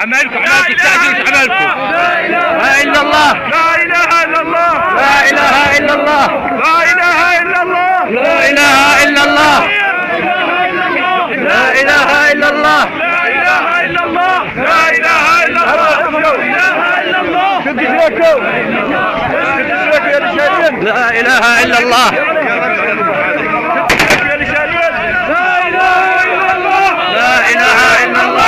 عملكم عملكم لا اله الا الله، لا اله الا الله، لا اله الا الله، لا اله الا الله، لا اله الا الله، لا اله الا الله، لا اله الا الله، لا اله الا الله، لا اله الا الله، لا اله الا الله.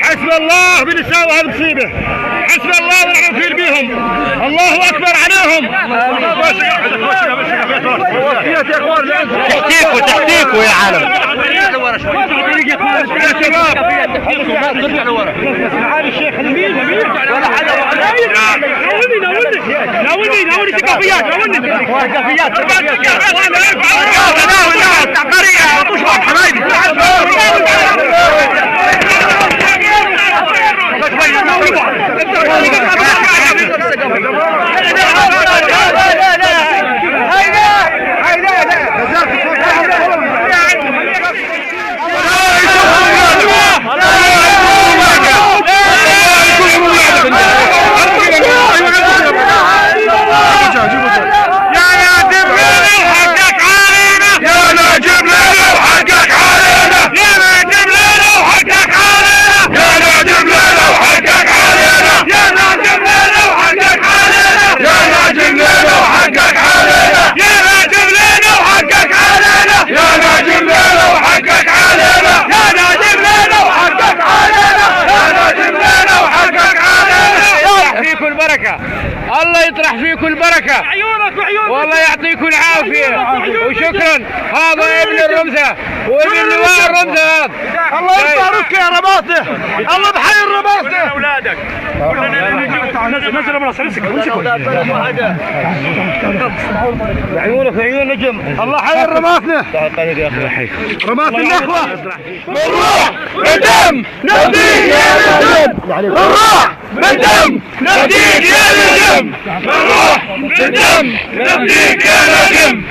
حسبي الله بنساوي هالمصيبه، حسبي الله ونعم الوكيل بيهم، الله اكبر عليهم. تحتيكوا يا عالم. يا شباب معالي الشيخ الامين ولا حدا ناولني ثقافيات فيكم البركة، الله يطرح فيكم البركة، عيونك وعيونك والله يعطيكم العافية، وشكرا. هذا ابن الرمزة وابن لواء الرمزة هذا. الله يبارك يا رباطه، الله بحي الرباطه. اولادك نزل من راسك عيونك وعيون نجم، الله حي الرباطه. رباط النخوة بالروح بالدم نفديك يا نجم، بالروح بالدم نفديك يا نجم، بالروح بالدم نفديك يا نجم.